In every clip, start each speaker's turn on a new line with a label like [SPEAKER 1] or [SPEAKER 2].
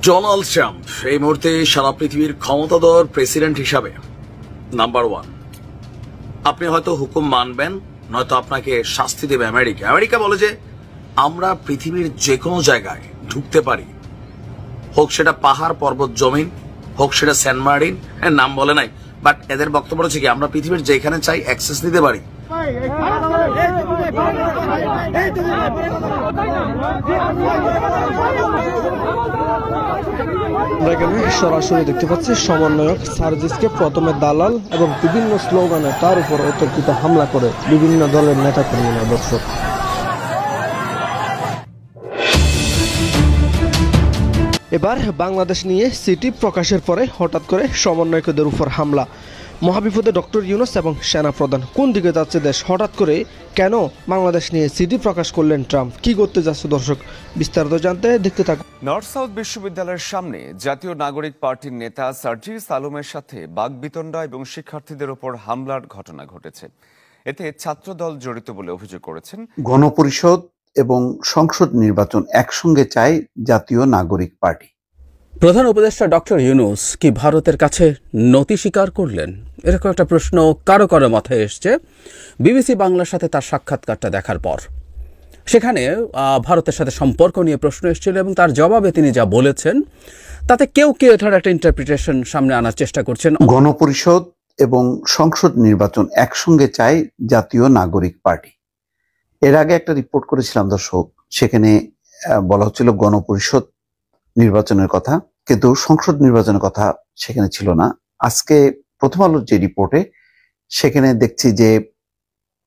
[SPEAKER 1] Donald Trump এই মুহূর্তে সারা পৃথিবীর ক্ষমতাধর প্রেসিডেন্ট হিসাবে নাম্বার 1। আপনি হয়তো হুকুম মানবেন, নয়তো আপনাকে শাস্তি দেবে আমেরিকা। আমেরিকা বলে যে আমরা পৃথিবীর যে কোনো জায়গায় ঢুকতে পারি, হোক সেটা পাহাড় পর্বত জমিন, হোক সেটা সেন্ট মার্টিন, নাম বলে নাই, বাট এদের বক্তব্য হচ্ছে কি আমরা পৃথিবীর যেখানে চাই অ্যাক্সেস নিতে পারি।
[SPEAKER 2] সরাসরি দেখতে পাচ্ছি সমন্বয়ক সার্জিসকে প্রথমে দালাল এবং বিভিন্ন স্লোগানে তার উপর অতর্কিত হামলা করে বিভিন্ন দলের নেতা কর্মীরা। দর্শক, এবার বাংলাদেশ নিয়ে সিটি প্রকাশের পরে হঠাৎ করে সমন্বয়কদের উপর হামলা। মহাবিপদে ডক্টর ইউনূস এবং সেনাপ্রধান। কোন দিকে যাচ্ছে দেশ? হঠাৎ করে কেন বাংলাদেশ নিয়ে সিটি প্রকাশ করলেন ট্রাম্প? কি করতে যাচ্ছে দর্শক? বিস্তারিত জানতে দেখতে থাকুন।
[SPEAKER 3] নর্থ সাউথ বিশ্ববিদ্যালয়ের সামনে জাতীয় নাগরিক পার্টির নেতা সার্জিস আলমের সাথে বাকবিতণ্ডা এবং শিক্ষার্থীদের উপর হামলার ঘটনা ঘটেছে। এতে ছাত্রদল জড়িত বলে অভিযোগ করেছেন।
[SPEAKER 4] গণপরিষদ এবং সংসদ নির্বাচন একসঙ্গে চায় জাতীয় নাগরিক পার্টি।
[SPEAKER 5] প্রধান উপদেষ্টা ডক্টর ইউনূস কি ভারতের কাছে নতি স্বীকার করলেন? এরকম একটা প্রশ্ন কারো কারো মাথায় এসছে বিবিসি বাংলার সাথে তার সাক্ষাৎকারটা দেখার পর। সেখানে ভারতের সাথে সম্পর্ক নিয়ে প্রশ্ন এসেছিল এবং তার জবাবে তিনি যা বলেছেন তাতে কেউ কেউ এটার একটা ইন্টারপ্রিটেশন সামনে আনার চেষ্টা করছেন।
[SPEAKER 4] গণপরিষদ এবং সংসদ নির্বাচন একসঙ্গে চায় জাতীয় নাগরিক পার্টি। এর আগে একটা রিপোর্ট করেছিলাম দর্শক, সেখানে বলা হচ্ছিল গণপরিষদ নির্বাচনের কথা, কিন্তু সংসদ নির্বাচনের কথা সেখানে ছিল না। আজকে প্রথম আলোর যে রিপোর্টে সেখানে দেখছি যে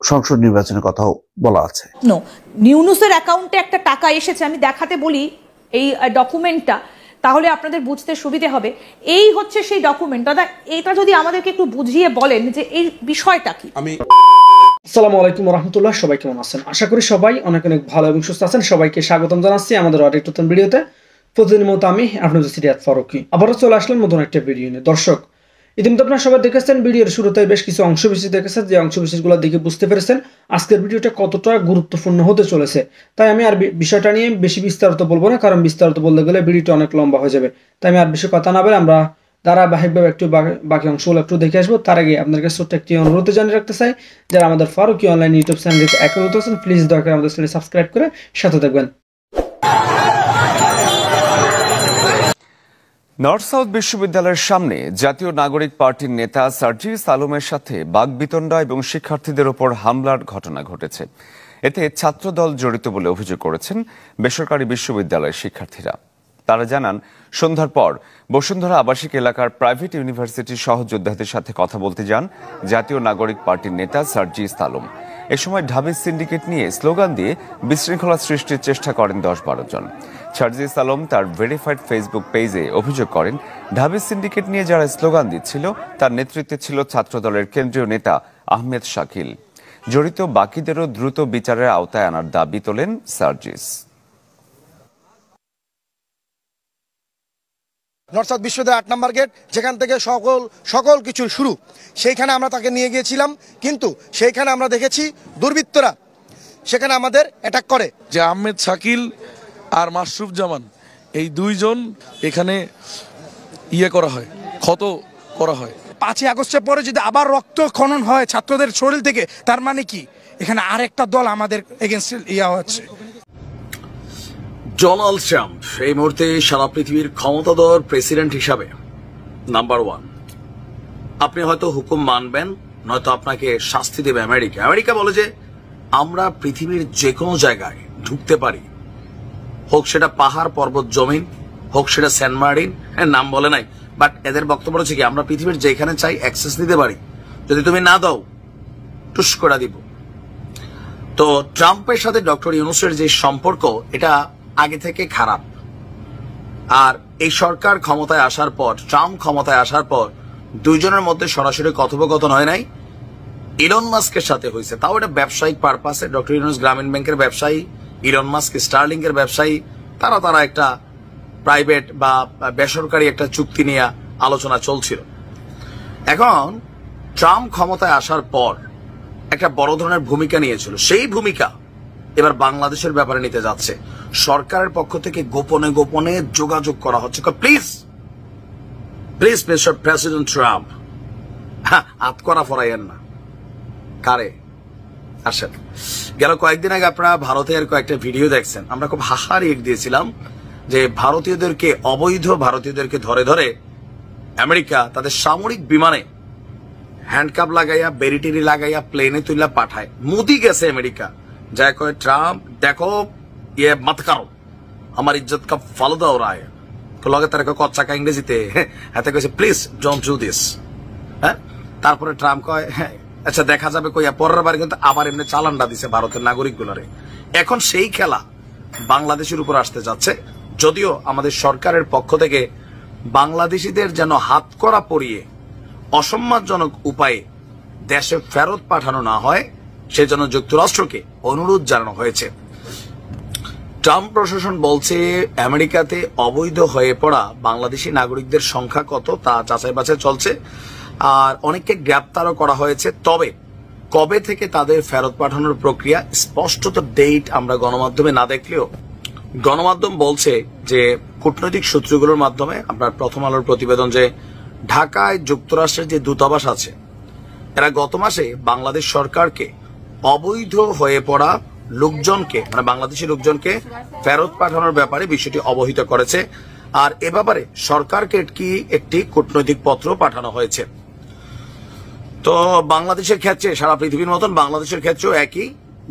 [SPEAKER 4] সংসদ নির্বাচনের কথাও বলা আছে।
[SPEAKER 6] ইউনূসের অ্যাকাউন্টে একটা টাকা এসেছে, আমি দেখাতে বলি এই ডকুমেন্টটা, তাহলে আপনাদের বুঝতে সুবিধে হবে। এই হচ্ছে সেই ডকুমেন্ট। দাদা, এটা যদি আমাদেরকে একটু বুঝিয়ে বলেন যে এই বিষয়টা কি।
[SPEAKER 2] আসসালামু আলাইকুম রহমতুল্লাহ, সবাই কেমন আছেন? আশা করি সবাই অনেক অনেক ভালো এবং সুস্থ আছেন। সবাইকে স্বাগতম জানাচ্ছি আমাদের আরেক নতুন ভিডিওতে। প্রতিদিনের মতো আমি আপনাদের সিরিয়াত ফারুকী আবারও চলে আসলাম নতুন একটা ভিডিও নিয়ে। দর্শক, ইতিমধ্যে আপনারা সবাই দেখেছেন ভিডিওর শুরুতে বেশ কিছু অংশবিশেষ দেখেছেন, যে অংশবিশেষগুলো দেখে বুঝতে পেরেছেন আজকের ভিডিওটা কতটা গুরুত্বপূর্ণ হতে চলেছে। তাই আমি আর বিষয়টা নিয়ে বেশি বিস্তারিত বলবো না, কারণ বিস্তারিত বলতে গেলে ভিডিওটা অনেক লম্বা হয়ে যাবে। তাই আমি আর বেশি কথা না বলে আমরা ধারাবাহিকভাবে একটু বাকি অংশগুলো একটু দেখে আসবো। তার আগে আপনার কাছে ছোট্ট একটি অনুরোধ জানিয়ে রাখতে চাই, যারা আমাদের ফারুকী অনলাইন ইউটিউব চ্যানেলে এখন আছেন, প্লিজ দয়া করে আমাদের চ্যানেল সাবস্ক্রাইব করে সাথে থাকবেন।
[SPEAKER 3] নর্থ সাউথ বিশ্ববিদ্যালয়ের সামনে জাতীয় নাগরিক পার্টির নেতা সার্জিস আলমের সাথে বাকবিতণ্ডা এবং শিক্ষার্থীদের উপর হামলার ঘটনা ঘটেছে। এতে ছাত্রদল জড়িত বলে অভিযোগ করেছেন বেসরকারি বিশ্ববিদ্যালয়ের শিক্ষার্থীরা। তারা জানান, সন্ধ্যার পর বসুন্ধরা আবাসিক এলাকার প্রাইভেট ইউনিভার্সিটির সহযোদ্ধাদের সাথে কথা বলতে যান জাতীয় নাগরিক পার্টির নেতা সার্জিস আলম। এ সময় ঢাবি সিন্ডিকেট নিয়ে স্লোগান দিয়ে বিশৃঙ্খলা সৃষ্টির চেষ্টা করেন 10-12 জন। সার্জিস আলম তার ভেরিফাইড ফেসবুক পেজে অভিযোগ করেন, ঢাবি সিন্ডিকেট নিয়ে যারা স্লোগান দিচ্ছিল তার নেতৃত্বে ছিল ছাত্রদলের কেন্দ্রীয় নেতা আহমেদ শাকিল। জড়িত বাকিদেরও দ্রুত বিচারের আওতায় আনার দাবি তোলেন সার্জিস।
[SPEAKER 7] নর্থ সাউথ বিশ্ববিদ্যালয় 8 নম্বর গেট, যেখান থেকে সকল কিছুর শুরু, সেইখানে আমরা তাকে নিয়ে গিয়েছিলাম। কিন্তু সেইখানে আমরা দেখেছি দুর্বৃত্তরা সেখানে আমাদের অ্যাটাক করে।
[SPEAKER 8] যে আহমেদ শাকিল আর মাশরুফ জামান, এই দুইজন এখানে করা হয়, ক্ষত করা হয়।
[SPEAKER 9] 5ই আগস্টের পরে যদি আবার রক্ত খনন হয় ছাত্রদের শরীর থেকে, তার মানে কি এখানে আরেকটা দল আমাদের এগেইনস্ট হচ্ছে।
[SPEAKER 1] ডোনাল্ড ট্রাম্প এই মুহূর্তে সারা পৃথিবীর ক্ষমতাধর প্রেসিডেন্ট হিসাবে নাম্বার 1। আপনি হয়তো হুকুম মানবেন, নয়তো আপনাকে শাস্তি দেবে আমেরিকা। আমেরিকা বলে যে আমরা পৃথিবীর যে কোনো জায়গায় ঢুকতে পারি, হোক সেটা পাহাড় পর্বত জমিন, হোক সেটা সেন্ট মার্টিন, নাম বলে নাই, বাট এদের বক্তব্য হচ্ছে কি আমরা পৃথিবীর যেখানে চাই অ্যাক্সেস নিতে পারি, যদি তুমি না দাও টুস করে দিব। তো ট্রাম্পের সাথে ডক্টর ইউনূসের যে সম্পর্ক, এটা আগে থেকে খারাপ। আর এই সরকার ক্ষমতায় আসার পর, ট্রাম্প ক্ষমতায় আসার পর দুইজনের মধ্যে সরাসরি কথোপকথন হয় নাই, ইলন মাস্কের সাথে হয়েছে, তাও এটা ব্যবসায়িক পারপাসে। ডক্টর ইউনূস গ্রামীণ ব্যাংকের ব্যবসায়ী, ইলন মাস্ক স্টারলিংক এর ব্যবসায়ী, তারা একটা প্রাইভেট বা বেসরকারি একটা চুক্তি নিয়ে আলোচনা চলছিল। এখন ট্রাম্প ক্ষমতায় আসার পর একটা বড় ধরনের ভূমিকা নিয়েছিল, সেই ভূমিকা এবার বাংলাদেশের ব্যাপারে নিতে যাচ্ছে। সরকারের পক্ষ থেকে গোপনে গোপনে যোগাযোগ করা হচ্ছে। Please please mister president Trump, হাত করা ফরাইয়েন না। কারে আসেন, গেল কয়েকদিন আগে আপনারা ভারতের কয়েকটা ভিডিও দেখছেন, আমরা খুব হাহারি দিয়েছিলাম যে ভারতীয়দেরকে, অবৈধ ভারতীয়দেরকে ধরে ধরে আমেরিকা তাদের সামরিক বিমানে হ্যান্ডকাপ লাগাইয়া, বেরিটেরি লাগাইয়া প্লেনে তুইলা পাঠায়। মোদি গেছে আমেরিকা, যা কয় ট্রাম্প দেখো ইয়ে মত কারো, আমার ইজ্জত কা ফালুদা ওরা আয় লগে তার কচ্চা কা ইংরেজিতে হাতে কইছে প্লিজ ডোন্ট ডু দিস। হ্যাঁ, তারপরে ট্রাম্প কয় হ্যাঁ আচ্ছা দেখা যাবে কইয়া পরের বার কিন্তু আবার এমনি চালানটা দিছে ভারতের নাগরিক গুলারে। এখন সেই খেলা বাংলাদেশের উপর আসতে যাচ্ছে, যদিও আমাদের সরকারের পক্ষ থেকে বাংলাদেশিদের যেন হাত করা পরিয়ে অসম্মানজনক উপায়ে দেশে ফেরত পাঠানো না হয় সেজন্য যুক্তরাষ্ট্রকে অনুরোধ জানানো হয়েছে। ট্রাম্প প্রশাসন বলছে আমেরিকাতে অবৈধ হয়ে পড়া বাংলাদেশি নাগরিকদের সংখ্যা কত তা যাচাই বাছাই চলছে, আর অনেককে গ্রেপ্তারও করা হয়েছে। তবে কবে থেকে তাদের ফেরত পাঠানোর প্রক্রিয়া স্পষ্টত ডেট আমরা গণমাধ্যমে না দেখলেও গণমাধ্যম বলছে যে কূটনৈতিক সূত্রগুলোর মাধ্যমে, আপনার প্রথম আলোর প্রতিবেদন যে ঢাকায় যুক্তরাষ্ট্রের যে দূতাবাস আছে এরা গত মাসে বাংলাদেশ সরকারকে অবৈধ হয়ে পড়া লোকজনকে, মানে বাংলাদেশি লোকজনকে ফেরত পাঠানোর ব্যাপারে বিষয়টি অবহিত করেছে। আর এ ব্যাপারে সরকারকে একটি কূটনৈতিক পত্র পাঠানো হয়েছে। তো বাংলাদেশের ক্ষেত্রে, সারা পৃথিবীর মতন বাংলাদেশের ক্ষেত্রেও একই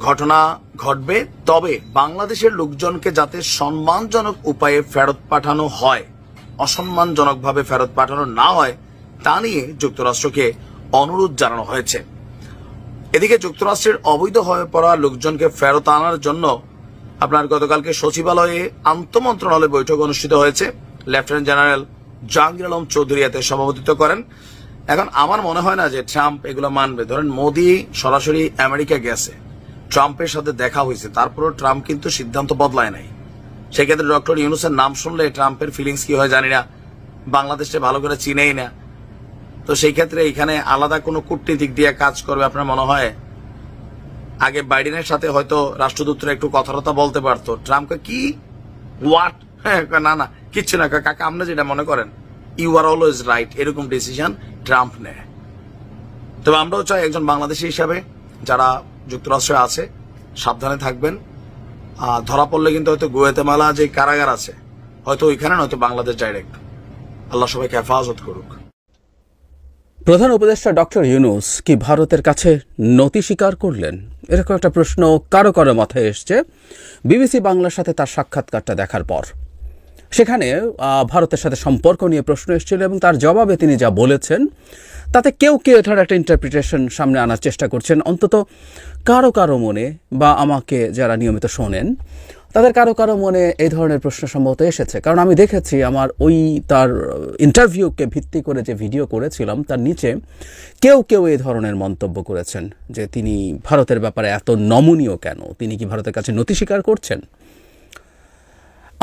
[SPEAKER 1] ঘটনা ঘটবে। তবে বাংলাদেশের লোকজনকে যাতে সম্মানজনক উপায়ে ফেরত পাঠানো হয়, অসম্মানজনকভাবে ফেরত পাঠানো না হয়, তা নিয়ে যুক্তরাষ্ট্রকে অনুরোধ জানানো হয়েছে। এদিকে যুক্তরাষ্ট্রের অবৈধ হয়ে পড়া লোকজনকে ফেরত আনার জন্য আপনার গতকালকে সচিবালয়ে আন্তঃমন্ত্রণালয় বৈঠক অনুষ্ঠিত হয়েছে। লেফটেন্যান্ট জেনারেল জাহাঙ্গীর আলম চৌধুরী এতে সভাপতিত্ব করেন। এখন আমার মনে হয় না যে ট্রাম্প এগুলো মানবে। ধরেন মোদি সরাসরি আমেরিকা গেছে, ট্রাম্পের সাথে দেখা হয়েছে, তারপরও ট্রাম্প কিন্তু সিদ্ধান্ত বদলায় নাই। সেক্ষেত্রে ডক্টর ইউনূসের নাম শুনলে ট্রাম্পের ফিলিংস কি হয় জানি না, বাংলাদেশে ভালো করে চিনেই না। তো সেই ক্ষেত্রে এখানে আলাদা কোনো কূটনীতিক দিয়ে কাজ করবে আপনার মনে হয়? আগে বাইডেনের সাথে হয়তো রাষ্ট্রদূতরা একটু কথাবার্তা বলতে পারতো, ট্রাম্পকে কি হোয়াট, না না কিচ্ছু না কাকা, আপনি যেটা মনে করেন ইউ আর অলওয়েজ রাইট, এরকম ডিসিশন ট্রাম্প নেয়। তবে আমরাও চাই একজন বাংলাদেশি হিসাবে যারা যুক্তরাষ্ট্রে আছে সাবধানে থাকবেন। ধরা পড়লে কিন্তু হয়তো গুয়াতেমালা যে কারাগার আছে হয়তো ওইখানে, নয়তো বাংলাদেশ ডাইরেক্ট। আল্লাহ সবাইকে হেফাজত করুক।
[SPEAKER 5] প্রধান উপদেষ্টা ডক্টর ইউনূস কি ভারতের কাছে নতি স্বীকার করলেন? এরকম একটা প্রশ্ন কারো কারো মাথায় এসছে বিবিসি বাংলার সাথে তার সাক্ষাৎকারটা দেখার পর। সেখানে ভারতের সাথে সম্পর্ক নিয়ে প্রশ্ন এসেছিল এবং তার জবাবে তিনি যা বলেছেন তাতে কেউ কেউ এটার একটা ইন্টারপ্রিটেশন সামনে আনার চেষ্টা করছেন। অন্তত কারো কারো মনে, বা আমাকে যারা নিয়মিত শোনেন তাদের কারো কারো মনে এই ধরনের প্রশ্ন সম্ভবত এসেছে। কারণ আমি দেখেছি আমার ওই তার ইন্টারভিউকে ভিত্তি করে যে ভিডিও করেছিলাম তার নিচে কেউ কেউ এই ধরনের মন্তব্য করেছেন যে তিনি ভারতের ব্যাপারে এত নমনীয় কেন, তিনি কি ভারতের কাছে নতি স্বীকার করছেন।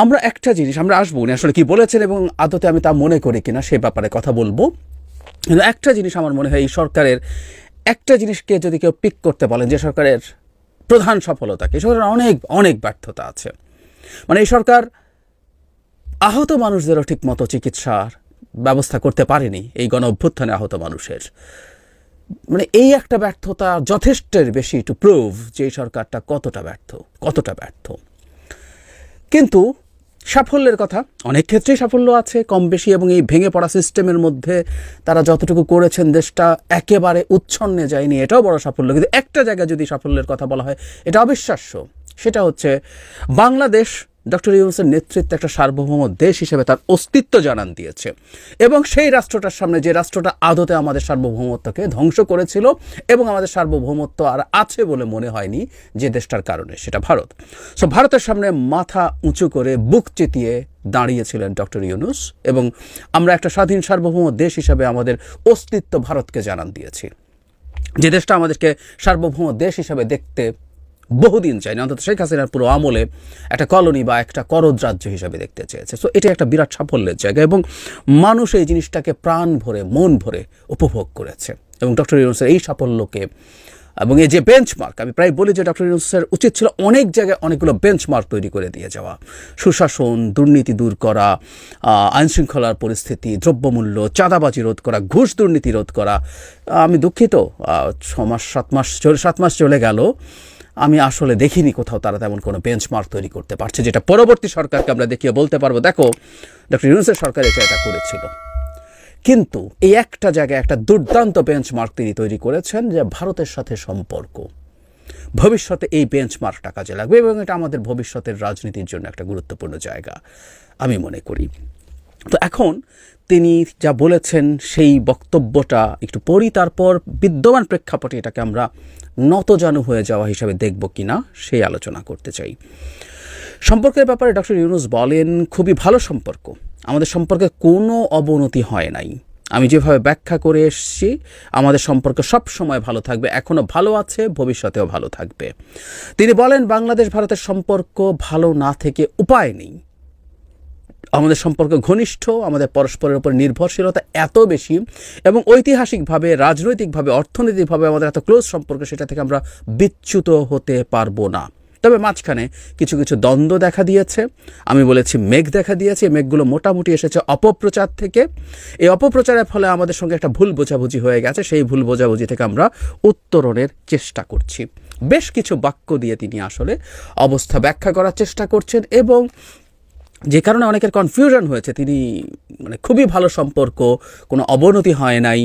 [SPEAKER 5] আমরা একটা জিনিস, আমরা আসবো উনি আসলে কি বলেছেন এবং আদতে আমি তা মনে করি কিনা সে ব্যাপারে কথা বলবো। কিন্তু একটা জিনিস আমার মনে হয় এই সরকারের একটা জিনিসকে যদি কেউ পিক করতে বলেন যে সরকারের প্রধান সফলতা কি, সরকারের অনেক অনেক ব্যর্থতা আছে। মানে এই সরকার আহত মানুষদেরও ঠিক মতো চিকিৎসার ব্যবস্থা করতে পারেনি, এই গণ অভ্যুত্থানে আহত মানুষের। মানে এই একটা ব্যর্থতা যথেষ্টের বেশি টু প্রুভ যে এই সরকারটা কতটা ব্যর্থ। কিন্তু সাফল্যের কথা, অনেক ক্ষেত্রেই সাফল্য আছে কম বেশি, এবং এই ভেঙে পড়া সিস্টেমের মধ্যে তারা যতটুকু করেছেন দেশটা একেবারে উচ্ছন্নে যায়নি, এটাও বড় সাফল্য। কিন্তু একটা জায়গায় যদি সাফল্যের কথা বলা হয় এটা অবিশ্বাস্য, সেটা হচ্ছে বাংলাদেশ ডক্টর ইউনূসের নেতৃত্বে একটা সার্বভৌম দেশ হিসেবে তার অস্তিত্ব জানান দিয়েছে, এবং সেই রাষ্ট্রটার সামনে, যে রাষ্ট্রটা আদতে আমাদের সার্বভৌমত্বকে ধ্বংস করেছিল এবং আমাদের সার্বভৌমত্ব আর আছে বলে মনে হয়নি যে দেশটার কারণে, সেটা ভারত। সো ভারতের সামনে মাথা উঁচু করে বুক চিতিয়ে দাঁড়িয়েছিলেন ডক্টর ইউনূস, এবং আমরা একটা স্বাধীন সার্বভৌম দেশ হিসেবে আমাদের অস্তিত্ব ভারতকে জানান দিয়েছি। যে দেশটা আমাদেরকে সার্বভৌম দেশ হিসেবে দেখতে বহুদিন চাইনি, অন্তত শেখ হাসিনার পুরো আমলে একটা কলোনি বা একটা করদ রাজ্য হিসাবে দেখতে চেয়েছে। সো এটা একটা বিরাট সাফল্যের জায়গা, এবং মানুষ এই জিনিসটাকে প্রাণ ভরে মন ভরে উপভোগ করেছে, এবং ডক্টর ইউনূসের এই সাফল্যকে এবং এই যে বেঞ্চমার্ক, আমি প্রায় বলি যে ডক্টর ইউনূসের উচিত ছিল অনেক জায়গায় অনেকগুলো বেঞ্চমার্ক তৈরি করে দিয়ে যাওয়া। সুশাসন, দুর্নীতি দূর করা, আইনশৃঙ্খলার পরিস্থিতি, দ্রব্যমূল্য, চাঁদাবাজি রোধ করা, ঘুষ দুর্নীতি রোধ করা। আমি দুঃখিত, 7 মাস চলে গেল, আমি আসলে দেখিনি কোথাও তারা তেমন কোনো বেঞ্চমার্ক তৈরি করতে পারছে, যেটা পরবর্তী সরকারকে আমরা দেখিয়ে বলতে পারবো, দেখো ডক্টর ইউনূসের সরকার এটা করেছিল। কিন্তু এই একটা জায়গায় একটা দুর্দান্ত বেঞ্চমার্ক তিনি তৈরি করেছেন, যে ভারতের সাথে সম্পর্ক। ভবিষ্যতে এই বেঞ্চমার্কটা কাজে লাগবে এবং এটা আমাদের ভবিষ্যতের রাজনীতির জন্য একটা গুরুত্বপূর্ণ জায়গা আমি মনে করি। তো এখন তিনি যা বলেছেন সেই বক্তব্যটা একটু পড়ি, তারপর বিদ্যমান প্রেক্ষাপটে এটাকে আমরা নতজানু হয়ে যাওয়া হিসাবে দেখব কিনা সেই আলোচনা করতে চাই। সম্পর্কের ব্যাপারে ডক্টর ইউনূস বলেন, খুবই ভালো সম্পর্ক, আমাদের সম্পর্কে কোনো অবনতি হয় নাই। আমি যেভাবে ব্যাখ্যা করে এসেছি, আমাদের সম্পর্ক সব সময় ভালো থাকবে, এখনও ভালো আছে, ভবিষ্যতেও ভালো থাকবে। তিনি বলেন, বাংলাদেশ ভারতের সম্পর্ক ভালো না থেকে উপায় নেই। আমাদের সম্পর্ক ঘনিষ্ঠ, আমাদের পরস্পরের উপর নির্ভরশীলতা এত বেশি এবং ঐতিহাসিকভাবে, রাজনৈতিকভাবে, অর্থনৈতিকভাবে আমাদের এত ক্লোজ সম্পর্ক, সেটা থেকে আমরা বিচ্যুত হতে পারবো না। তবে মাঝখানে কিছু কিছু দ্বন্দ্ব দেখা দিয়েছে, আমি বলেছি মেঘ দেখা দিয়েছে। মেঘগুলো মোটামুটি এসেছে অপপ্রচার থেকে। এই অপপ্রচারের ফলে আমাদের সঙ্গে একটা ভুল বোঝাবুঝি হয়ে গেছে, সেই ভুল বোঝাবুঝি থেকে আমরা উত্তরণের চেষ্টা করছি। বেশ কিছু বাক্য দিয়ে তিনি আসলে অবস্থা ব্যাখ্যা করার চেষ্টা করছেন এবং যে কারণে অনেকের কনফিউশন হয়েছে। তিনি মানে খুবই ভালো সম্পর্ক, কোনো অবনতি হয় নাই,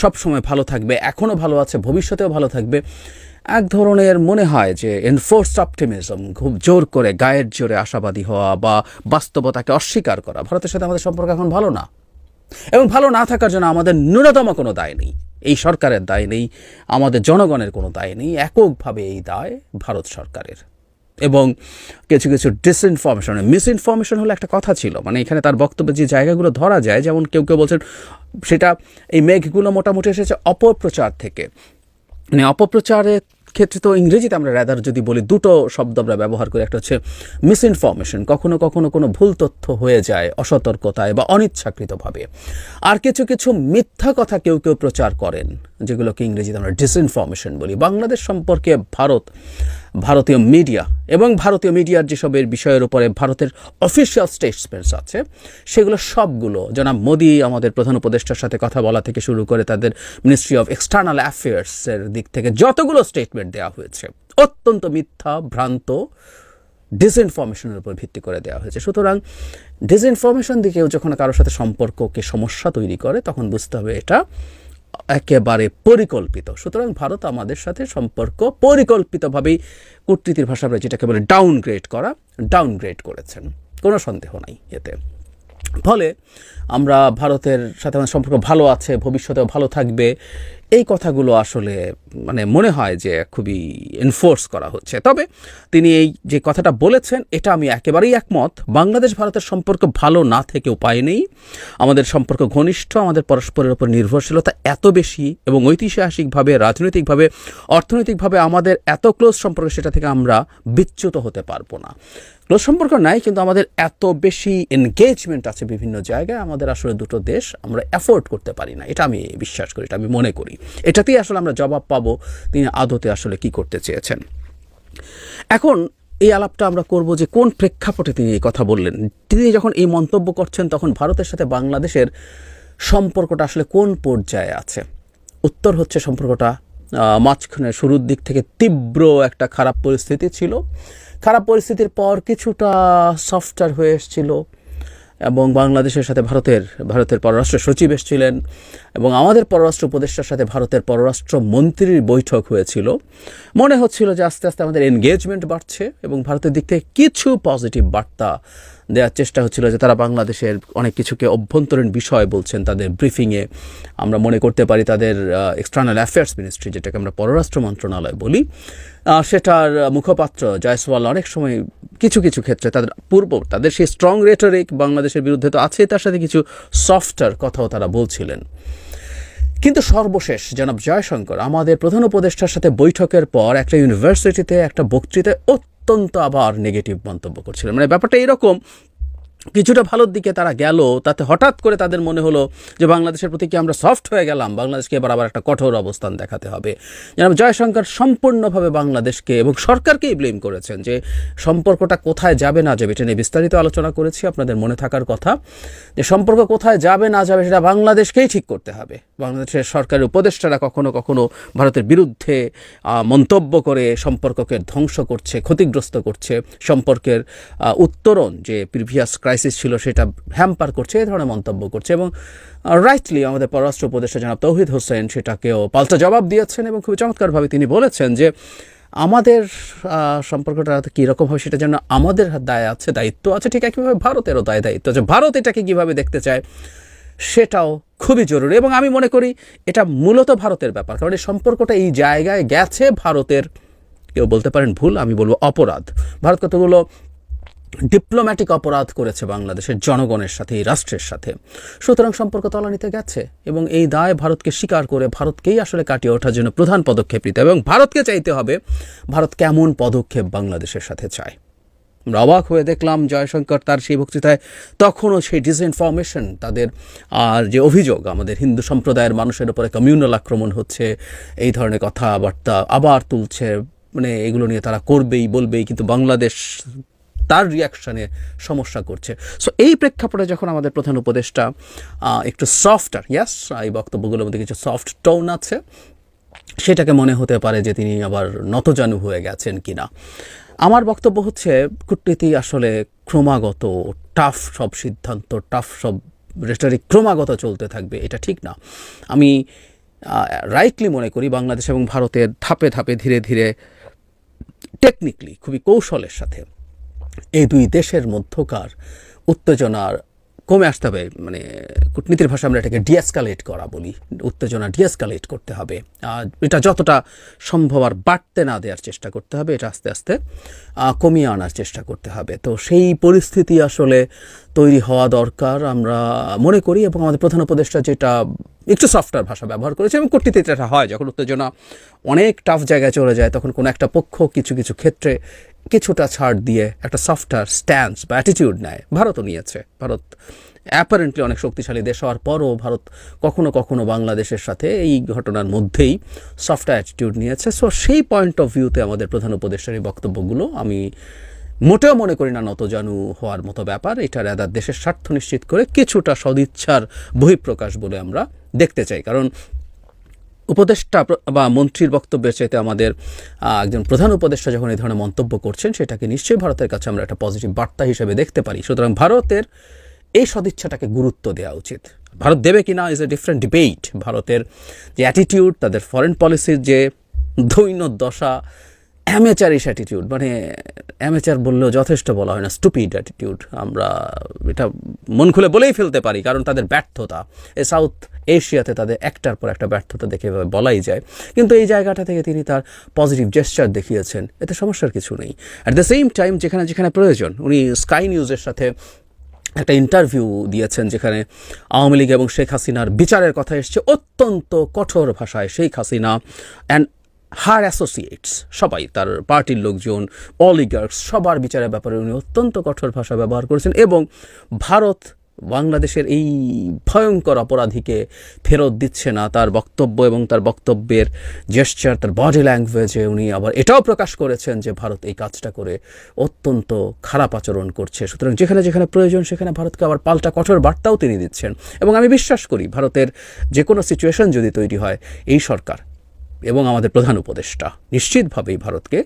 [SPEAKER 5] সব সময় ভালো থাকবে, এখনও ভালো আছে, ভবিষ্যতেও ভালো থাকবে, এক ধরনের মনে হয় যে এনফোর্সড অপটিমিজম, খুব জোর করে গায়ের জোরে আশাবাদী হওয়া বা বাস্তবতাকে অস্বীকার করা। ভারতের সাথে আমাদের সম্পর্ক এখন ভালো না, এবং ভালো না থাকার জন্য আমাদের ন্যূনতম কোনো দায় নেই। এই সরকারের দায় নেই, আমাদের জনগণের কোনো দায় নেই, এককভাবে এই দায় ভারত সরকারের। এবং কিছু কিছু ডিসইনফরমেশন, মিসইনফরমেশন হলে একটা কথা ছিল, মানে এখানে তার বক্তব্যে যে জায়গাগুলো ধরা যায়, যেমন কেউ কেউ বলছেন সেটা এই মেঘগুলো মোটামুটি এসেছে অপপ্রচার থেকে। মানে অপপ্রচারের ক্ষেত্রে তো ইংরেজিতে আমরা রাদার যদি বলি, দুটো শব্দ আমরা ব্যবহার করি, একটা হচ্ছে মিসইনফরমেশন, কখনো কখনো কোনো ভুল তথ্য হয়ে যায় অসতর্কতায় বা অনিচ্ছাকৃতভাবে। আর কিছু কিছু মিথ্যা কথা কেউ কেউ প্রচার করেন, যেগুলোকে ইংরেজিতে আমরা ডিসইনফরমেশন বলি। বাংলাদেশ সম্পর্কে ভারতীয় মিডিয়া এবং ভারতীয় মিডিয়ার যেসবের বিষয়ের উপরে ভারতের অফিসিয়াল স্টেটমেন্টস আছে, সেগুলো সবগুলো জনাব মোদি আমাদের প্রধান উপদেষ্টার সাথে কথা বলা থেকে শুরু করে তাদের মিনিস্ট্রি অফ এক্সটার্নাল অ্যাফেয়ার্সের দিক থেকে যতগুলো স্টেটমেন্ট দেওয়া হয়েছে, অত্যন্ত মিথ্যা, ভ্রান্ত, ডিসইনফরমেশনের উপর ভিত্তি করে দেওয়া হয়েছে। সুতরাং ডিসইনফরমেশন দিকেও যখন কারোর সাথে সম্পর্ককে সমস্যা তৈরি করে, তখন বুঝতে হবে এটা একেবারে পরিকল্পিত। সুতরাং ভারত আমাদের সাথে সম্পর্ক পরিকল্পিতভাবেই, কূটনীতির ভাষা যেটাকে বলে ডাউনগ্রেড করেছেন, কোনো সন্দেহ নাই এতে। ফলে আমরা ভারতের সাথে আমাদের সম্পর্ক ভালো আছে, ভবিষ্যতেও ভালো থাকবে, এই কথাগুলো আসলে মানে মনে হয় যে খুবই এনফোর্স করা হচ্ছে। তবে তিনি এই যে কথাটা বলেছেন, এটা আমি একেবারেই একমত। বাংলাদেশ ভারতের সম্পর্ক ভালো না থেকে উপায় নেই, আমাদের সম্পর্ক ঘনিষ্ঠ, আমাদের পরস্পরের উপর নির্ভরশীলতা এত বেশি এবং ঐতিহাসিকভাবে, রাজনৈতিকভাবে, অর্থনৈতিকভাবে আমাদের এত ক্লোজ সম্পর্ক, সেটা থেকে আমরা বিচ্যুত হতে পারবো না। ক্লোজ সম্পর্ক নাই, কিন্তু আমাদের এত বেশি এনগেজমেন্ট আছে বিভিন্ন জায়গায়, আমাদের আসলে দুটো দেশ আমরা অ্যাফোর্ড করতে পারি না, এটা আমি বিশ্বাস করি, এটা আমি মনে করি। এটাতেই আসলে আমরা জবাব পাবো তিনি আদতে আসলে কি করতে চেয়েছেন। এখন এই আলাপটা আমরা করব যে কোন প্রেক্ষাপটে তিনি এই কথা বললেন। তিনি যখন এই মন্তব্য করছেন, তখন ভারতের সাথে বাংলাদেশের সম্পর্কটা আসলে কোন পর্যায়ে আছে? উত্তর হচ্ছে, সম্পর্কটা মাঝখানে শুরুর দিক থেকে তীব্র একটা খারাপ পরিস্থিতি ছিল। খারাপ পরিস্থিতির পর কিছুটা সফটওয়্যার হয়ে এসেছিল এবং বাংলাদেশের সাথে ভারতের পররাষ্ট্র সচিব এসেছিলেন এবং আমাদের পররাষ্ট্র উপদেষ্টার সাথে ভারতের পররাষ্ট্র মন্ত্রীর বৈঠক হয়েছিল। মনে হচ্ছিল যে আস্তে আস্তে আমাদের এনগেজমেন্ট বাড়ছে এবং ভারতের দিক থেকে কিছু পজিটিভ বার্তা দেওয়ার চেষ্টা হচ্ছিল, যে তারা বাংলাদেশের অনেক কিছুকে অভ্যন্তরীণ বিষয় বলছেন তাদের ব্রিফিংয়ে। আমরা মনে করতে পারি তাদের এক্সটার্নাল অ্যাফেয়ার্স মিনিস্ট্রি, যেটাকে আমরা পররাষ্ট্র মন্ত্রণালয় বলি, সেটার মুখপাত্র জয়সওয়াল অনেক সময় কিছু কিছু ক্ষেত্রে তাদের সেই স্ট্রং রেটরিক বাংলাদেশের বিরুদ্ধে তো আছে, তার সাথে কিছু সফটার কথাও তারা বলছিলেন। কিন্তু সর্বশেষ জনাব জয়শঙ্কর আমাদের প্রধান উপদেষ্টার সাথে বৈঠকের পর একটা ইউনিভার্সিটিতে একটা বক্তৃতায় অত্যন্ত আবার নেগেটিভ মন্তব্য করছিলেন। মানে ব্যাপারটা এরকম কিছুটা ভালোর দিকে তারা গেল, তাতে হঠাৎ করে তাদের মনে হলো যে বাংলাদেশের প্রতি কি আমরা সফট হয়ে গেলাম, বাংলাদেশকে এবার আবার একটা কঠোর অবস্থান দেখাতে হবে। যেন জয়শঙ্কর সম্পূর্ণভাবে বাংলাদেশকে এবং সরকারকেই ব্লেম করেছেন যে সম্পর্কটা কোথায় যাবে না যাবে, এটা নিয়ে বিস্তারিত আলোচনা করেছি, আপনাদের মনে থাকার কথা যে সম্পর্ক কোথায় যাবে না যাবে সেটা বাংলাদেশকেই ঠিক করতে হবে। বাংলাদেশের সরকারের উপদেষ্টারা কখনো কখনো ভারতের বিরুদ্ধে মন্তব্য করে সম্পর্ককে ধ্বংস করছে, ক্ষতিগ্রস্ত করছে, সম্পর্কের উত্তরণ যে প্রিভিয়াস ক্রাইসিস ছিল সেটা হ্যাম্পার করছে, এই ধরনের মন্তব্য করছে। এবং রাইটলি আমাদের পররাষ্ট্র উপদেষ্টা জনাব তৌহিদ হোসেন সেটাকেও পাল্টা জবাব দিয়েছেন এবং খুবই চমৎকারভাবে তিনি বলেছেন যে আমাদের সম্পর্কটা কীরকম হবে সেটা যেন আমাদের দায় আছে, দায়িত্ব আছে, ঠিক একইভাবে ভারতেরও দায়িত্ব আছে। ভারত এটাকে কীভাবে দেখতে চায় সেটাও খুবই জরুরি এবং আমি মনে করি এটা মূলত ভারতের ব্যাপার, কারণ এই সম্পর্কটা এই জায়গায় গেছে ভারতের, কেউ বলতে পারেন ভুল, আমি বলবো অপরাধ। ভারত কতগুলো ডিপ্লোম্যাটিক অপরাধ করেছে বাংলাদেশের জনগণের সাথে, এই রাষ্ট্রের সাথে, সুতরাং সম্পর্ক তলানিতে গেছে এবং এই দায় ভারতকে স্বীকার করে ভারতকেই আসলে কাটিয়ে ওঠার জন্য প্রধান পদক্ষেপ নিতে হবে এবং ভারতকে চাইতে হবে ভারত কেমন পদক্ষেপ বাংলাদেশের সাথে চায়। আমরা অবাক হয়ে দেখলাম জয়শঙ্কর তার সেই বক্তৃতায় তখনও সেই ডিসইনফরমেশন, তাদের যে অভিযোগ আমাদের হিন্দু সম্প্রদায়ের মানুষের উপরে কমিউনাল আক্রমণ হচ্ছে, এই ধরনের কথাবার্তা আবার তুলছে, মানে এগুলো নিয়ে তারা করবেই বলবেই, কিন্তু বাংলাদেশ তার রিয়াকশানে সমস্যা করছে। সো এই প্রেক্ষাপটে যখন আমাদের প্রধান উপদেষ্টা একটু সফটার, ইয়াস এই বক্তব্যগুলোর মধ্যে কিছু সফট টোন আছে, সেটাকে মনে হতে পারে যে তিনি আবার নতজানু হয়ে গেছেন কিনা। আমার বক্তব্য হচ্ছে কূটনীতি আসলে ক্রমাগত টাফ সব সিদ্ধান্ত, টাফ সব রেটারিক ক্রমাগত চলতে থাকবে, এটা ঠিক না। আমি রাইটলি মনে করি বাংলাদেশ এবং ভারতের ধাপে ধাপে ধীরে ধীরে টেকনিক্যালি খুবই কৌশলের সাথে এই দুই দেশের মধ্যকার উত্তেজনার কমে আসতে হবে। মানে কূটনীতির ভাষা আমরা এটাকে ডিএসকালেট করা বলি, উত্তেজনা ডিএসকালেট করতে হবে, এটা যতটা সম্ভব আর বাড়তে না দেওয়ার চেষ্টা করতে হবে, এটা আস্তে আস্তে কমিয়ে আনার চেষ্টা করতে হবে। তো সেই পরিস্থিতি আসলে তৈরি হওয়া দরকার আমরা মনে করি এবং আমাদের প্রধান উপদেষ্টা যেটা একটু সফটওয়্যার ভাষা ব্যবহার করেছে এবং কূটনীতিতে এটা হয়, যখন উত্তেজনা অনেক টাফ জায়গায় চলে যায় তখন কোনো একটা পক্ষ কিছু কিছু ক্ষেত্রে কিছুটা ছাড় দিয়ে একটা সফটওয়্যার স্ট্যান্স বা অ্যাটিটিউড নেয়। ভারতও নিয়েছে, ভারত অ্যাপারেন্টলি অনেক শক্তিশালী দেশ হওয়ার পরও ভারত কখনো কখনো বাংলাদেশের সাথে এই ঘটনার মধ্যেই সফটওয়্যার অ্যাটিটিউড নিয়েছে। সো সেই পয়েন্ট অফ ভিউতে আমাদের প্রধান উপদেষ্টার এই বক্তব্যগুলো আমি মোটেও মনে করি না নতজানু হওয়ার মতো ব্যাপার, এটা রাদার দেশের স্বার্থ নিশ্চিত করে কিছুটা সদিচ্ছার বহিঃপ্রকাশ বলে আমরা দেখতে চাই। কারণ উপদেষ্টা বা মন্ত্রীর বক্তব্যের চাইতে আমাদের একজন প্রধান উপদেষ্টা যখন এই ধরনের মন্তব্য করছেন সেটাকে নিশ্চয়ই ভারতের কাছে আমরা একটা পজিটিভ বার্তা হিসেবে দেখতে পারি। সুতরাং ভারতের এই সদিচ্ছাটাকে গুরুত্ব দেওয়া উচিত। ভারত দেবে কি না ইজ এ ডিফারেন্ট ডিবেট। ভারতের যে অ্যাটিটিউড, তাদের ফরেন পলিসির যে দৈন্য দশা, অ্যামেচারিশ অ্যাটিটিউড, মানে অ্যামেচার বললেও যথেষ্ট বলা হয় না, স্টুপিড অ্যাটিটিউড, আমরা এটা মন খুলে বলেই ফেলতে পারি, কারণ তাদের ব্যর্থতা এই সাউথ এশিয়াতে তাদের একটার পর একটা ব্যর্থতা দেখে বলাই যায়। কিন্তু এই জায়গাটা থেকে তিনি তার পজিটিভ জেস্চার দেখিয়েছেন, এতে সমস্যার কিছু নেই। অ্যাট দ্য সেম টাইম যেখানে যেখানে প্রয়োজন, উনি স্কাই নিউজের সাথে একটা ইন্টারভিউ দিয়েছেন যেখানে আওয়ামী লীগ এবং শেখ হাসিনার বিচারের কথা এসছে অত্যন্ত কঠোর ভাষায়। Sheikh Hasina and her associates সবাই, তার পার্টির লোকজন, অলিগার্কস, সবার বিচারের ব্যাপারে উনি অত্যন্ত কঠোর ভাষা ব্যবহার করেছেন এবং ভারত বাংলাদেশের এই ভয়ঙ্কর অপরাধীকে ফেরত দিচ্ছে না। তার বক্তব্য এবং তার বক্তব্যের জেস্চার, তার বডি ল্যাঙ্গুয়েজে উনি আবার এটাও প্রকাশ করেছেন যে ভারত এই কাজটা করে অত্যন্ত খারাপ আচরণ করছে। সুতরাং যেখানে যেখানে প্রয়োজন সেখানে ভারতকে আবার পাল্টা কঠোর বার্তাও তিনি দিচ্ছেন এবং আমি বিশ্বাস করি ভারতের যে কোনো সিচুয়েশন যদি তৈরি হয়, এই সরকার এবং আমাদের প্রধান উপদেষ্টা নিশ্চিতভাবেই ভারতকে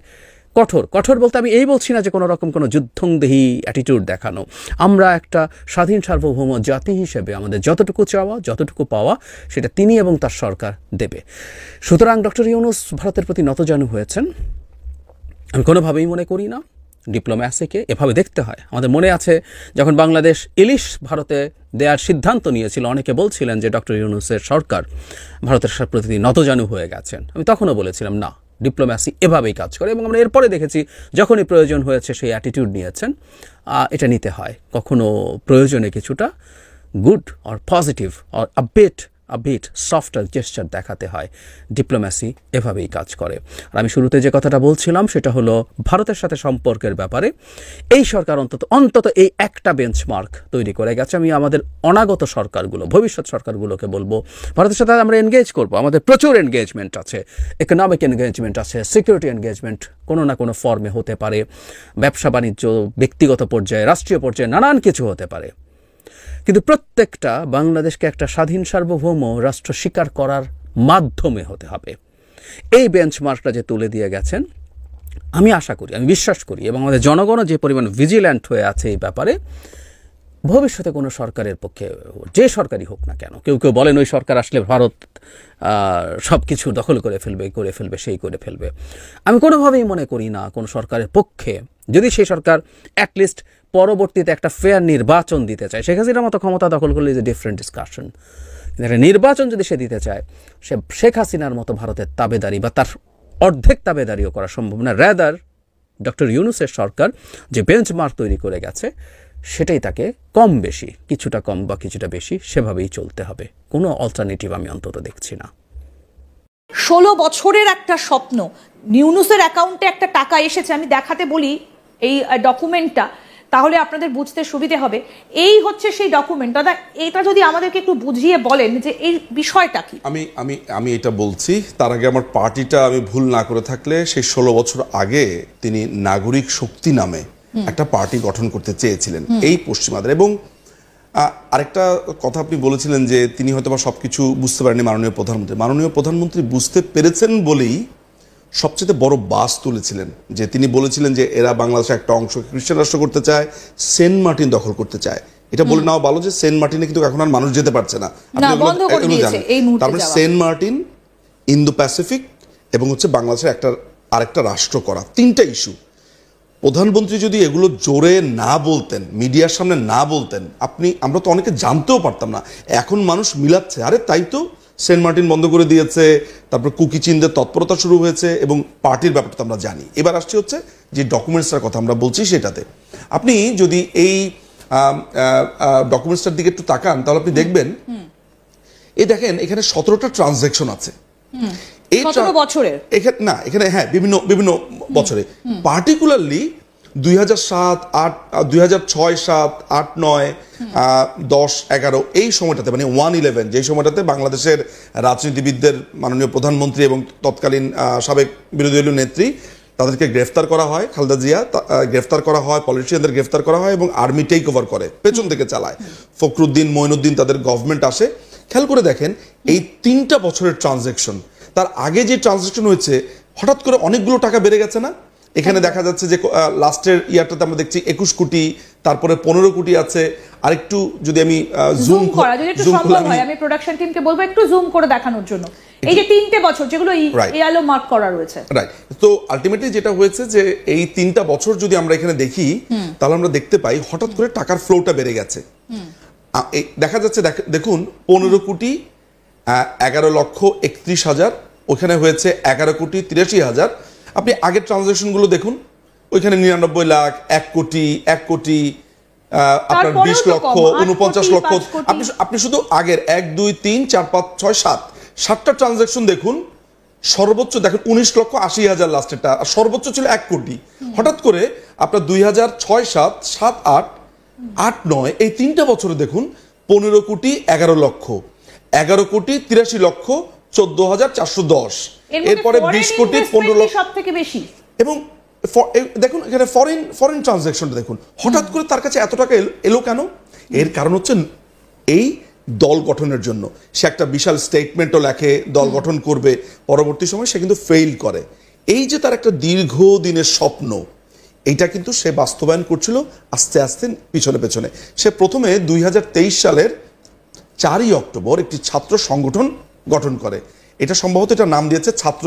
[SPEAKER 5] কঠোর বলতে আমি এই বলছি না যে কোনো রকম কোনো যুদ্ধংদেহী অ্যাটিটিউড দেখানো। আমরা একটা স্বাধীন সার্বভৌম জাতি হিসেবে আমাদের যতটুকু চাওয়া, যতটুকু পাওয়া সেটা তিনি এবং তার সরকার দেবে। সুতরাং ডক্টর ইউনূস ভারতের প্রতি নতজানু হয়েছেন। আমি কোনোভাবেই মনে করি না ডিপ্লোম্যাসিকে এভাবে দেখতে হয়। আমাদের মনে আছে যখন বাংলাদেশ ইলিশ ভারতে দেওয়ার সিদ্ধান্ত নিয়েছিল, অনেকে বলছিলেন যে ডক্টর ইউনূসের সরকার ভারতের প্রতি নতজানু হয়ে গেছেন। আমি তখনও বলেছিলাম না, ডিপ্লোম্যাসি এভাবেই কাজ করে এবং আমরা এরপরে দেখেছি যখনই প্রয়োজন হয়েছে সেই অ্যাটিটিউড নিয়েছেন। এটা নিতে হয়, কখনো প্রয়োজনে কিছুটা good or positive or a bit bit softer gesture দেখাতে হয়। ডিপ্লোম্যাসি এভাবেই কাজ করে। আর আমি শুরুতে যে কথাটা বলছিলাম সেটা হলো ভারতের সাথে সম্পর্কের ব্যাপারে এই সরকার অন্তত এই একটা বেঞ্চমার্ক তৈরি করে গেছে। আমি আমাদের অনাগত সরকারগুলো, ভবিষ্যৎ সরকারগুলোকে বলবো ভারতের সাথে আমরা এনগেজ করব। আমাদের প্রচুর এনগেজমেন্ট আছে, ইকোনমিক এনগেজমেন্ট আছে, সিকিউরিটি এনগেজমেন্ট কোনো না কোনো ফর্মে হতে পারে, ব্যবসা বাণিজ্য, ব্যক্তিগত পর্যায়ে, রাষ্ট্রীয় পর্যায়ে নানান কিছু হতে পারে। কিন্তু প্রত্যেকটা বাংলাদেশকে একটা স্বাধীন সার্বভৌম রাষ্ট্র স্বীকার করার মাধ্যমে হতে হবে। এই বেঞ্চমার্কটা যে তুলে দিয়ে গেছেন, আমি আশা করি, আমি বিশ্বাস করি এবং আমাদের জনগণও যে পরিমাণ ভিজিল্যান্ট হয়ে আছে এই ব্যাপারে, ভবিষ্যতে কোনো সরকারের পক্ষে, যে সরকারই হোক না কেন, কেউ কেউ বলেন ওই সরকার আসলে ভারত সব কিছু দখল করে ফেলবে, সেই করে ফেলবে। আমি কোনোভাবেই মনে করি না কোনো সরকারের পক্ষে, যদি সেই সরকার অ্যাটলিস্ট পরবর্তীতে একটা ফেয়ার নির্বাচন দিতে চায়, শেখ হাসিনার মতো ক্ষমতা দখল করলে ইজ এ ডিফারেন্ট ডিসকাশন, কিন্তু একটা নির্বাচন যদি সে দিতে চায়, সে শেখ হাসিনার মতো ভারতের তাবেদারি বা তার অর্ধেক তাবেদারিও করা সম্ভব না। রাদার ডক্টর ইউনূসের সরকার যে বেঞ্চমার্ক তৈরি করে গেছে, সেটাই তাকে কম বেশি, কিছুটা কম বা কিছুটা বেশি, সেভাবেই চলতে হবে। কোনো অল্টারনেটিভ আমি অন্তত দেখছি না।
[SPEAKER 6] 16 বছরের একটা স্বপ্ন, ইউনূসের অ্যাকাউন্টে একটা টাকা এসেছে, আমি দেখাতে বলি এই ডকুমেন্টটা, তাহলে আপনাদের বুঝতে সুবিধে হবে। এই হচ্ছে সেই ডকুমেন্ট। দাদা, এটা যদি আমাদেরকে একটু বুঝিয়ে বলেন যে এই বিষয়টা কি।
[SPEAKER 10] আমি এটা বলছি, তার আগে আমার পার্টিটা আমি ভুল না করে থাকলে সেই 16 বছর আগে তিনি নাগরিক শক্তি নামে একটা পার্টি গঠন করতে চেয়েছিলেন এই পশ্চিমাদের। এবং আরেকটা কথা আপনি বলেছিলেন যে তিনি হয়তো বা সবকিছু বুঝতে পারেননি মাননীয় প্রধানমন্ত্রী বুঝতে পেরেছেন বলেই সবচেয়ে বড় বাস তুলেছিলেন, যে তিনি বলেছিলেন যে এরা বাংলাদেশের একটা অংশ খ্রিস্টান রাষ্ট্র করতে চায়, সেন্ট মার্টিন দখল করতে চায়। এটা বলে নেওয়া ভালো যে সেন্ট মার্টিনে কিন্তু এখন আর মানুষ যেতে পারছে না, তারপরে সেন্ট মার্টিন, ইন্দো প্যাসিফিক এবং হচ্ছে বাংলাদেশের আরেকটা রাষ্ট্র করা, তিনটা ইস্যু। প্রধানমন্ত্রী যদি এগুলো জোরে না বলতেন, মিডিয়ার সামনে না বলতেন, আমরা তো অনেকে জানতেও পারতাম না। এখন মানুষ মিলাচ্ছে, আরে তাই তো সেন্ট মার্টিন বন্ধ করে দিয়েছে, তারপর কুকি চিনদের তৎপরতা শুরু হয়েছে এবং পার্টির ব্যাপারটা আমরা জানি। এবার আসছে হচ্ছে যে ডকুমেন্টসটার কথা আমরা বলছি, সেটাতে আপনি যদি এই ডকুমেন্টসটার দিকে একটু তাকান, তাহলে আপনি দেখবেন এই দেখেন এখানে 17টা ট্রানজ্যাকশন আছে। এখানে হ্যাঁ বিভিন্ন বছরে, পার্টিকুলারলি 2007, 8, 2006, 7, 8, 9, 10, 11 এই সময়টাতে, মানে 1/11, যেই সময়টাতে বাংলাদেশের রাজনীতিবিদদের, মাননীয় প্রধানমন্ত্রী এবং তৎকালীন সাবেক বিরোধী দলীয় নেত্রী, তাদেরকে গ্রেফতার করা হয়, খালেদা জিয়া গ্রেফতার করা হয়, পলিটিশিয়ানদের গ্রেফতার করা হয় এবং আর্মি টেক ওভার করে, পেছন থেকে চালায়। ফখরুদ্দিন, মঈনুদ্দিন, তাদের গভর্নমেন্ট আসে। খেয়াল করে দেখেন এই 3টা বছরের ট্রানজ্যাকশন, তার আগে যে ট্রানজ্যাকশন হয়েছে হঠাৎ করে অনেকগুলো টাকা বেড়ে গেছে না? এখানে দেখা যাচ্ছে যে লাস্টের ইয়ারটাতে আমরা দেখছি 21 কোটি, তারপরে 15 কোটি আছে। আরেকটু যদি আমি জুম
[SPEAKER 6] হয়, আমি প্রোডাকশন টিমকে বলবো একটু জুম করে দেখানোর জন্য এই যে 3টে বছর যেগুলো ইয়েলো মার্ক করা রয়েছে।
[SPEAKER 10] রাইট। তো আলটিমেটলি যেটা হয়েছে যে এই 3টা বছর যদি আমরা এখানে দেখি, তাহলে আমরা দেখতে পাই হঠাৎ করে টাকার ফ্লোটা বেড়ে গেছে। দেখা যাচ্ছে, দেখুন 15 কোটি 11,31,000, ওখানে হয়েছে 11 কোটি 83,000। আপনি আগের ট্রানজাকশনগুলো দেখুন, ওইখানে 99 লাখ, 1 কোটি, 1 কোটি, আপনার 20 লক্ষ, 49 লক্ষ। আপনি শুধু আগের 1, 2, 3, 4, 5, 6, 7টা ট্রানজাকশন দেখুন। সর্বোচ্চ দেখেন 19 লক্ষ 80,000 লাস্টেরটা, আর সর্বোচ্চ ছিল 1 কোটি। হঠাৎ করে আপনার 2006, 7, 7, 8, 8, 9 এই 3টা বছরে দেখুন 15 কোটি 11 লক্ষ, 11 কোটি 83 লক্ষ, 14,410, এরপরে 20 কোটি 15 লক্ষ, সবথেকে বেশি। এবং দেখুন এখানে ফরেন ট্রানজাকশনটা দেখুন, হঠাৎ করে তার কাছে এত টাকা এলো কেন? এর কারণ হচ্ছে এই দল গঠনের জন্য। সে একটা বিশাল স্টেটমেন্টও লেখে, দল গঠন করবে, পরবর্তী সময় সে কিন্তু ফেইল করে। এই যে তার একটা দীর্ঘদিনের স্বপ্ন, এইটা কিন্তু সে বাস্তবায়ন করছিল আস্তে আস্তে পেছনে। সে প্রথমে 2023 সালের 4ই অক্টোবর একটি ছাত্র সংগঠন গঠন করে। এটা সম্ভবত এটা নাম দিয়েছে ছাত্র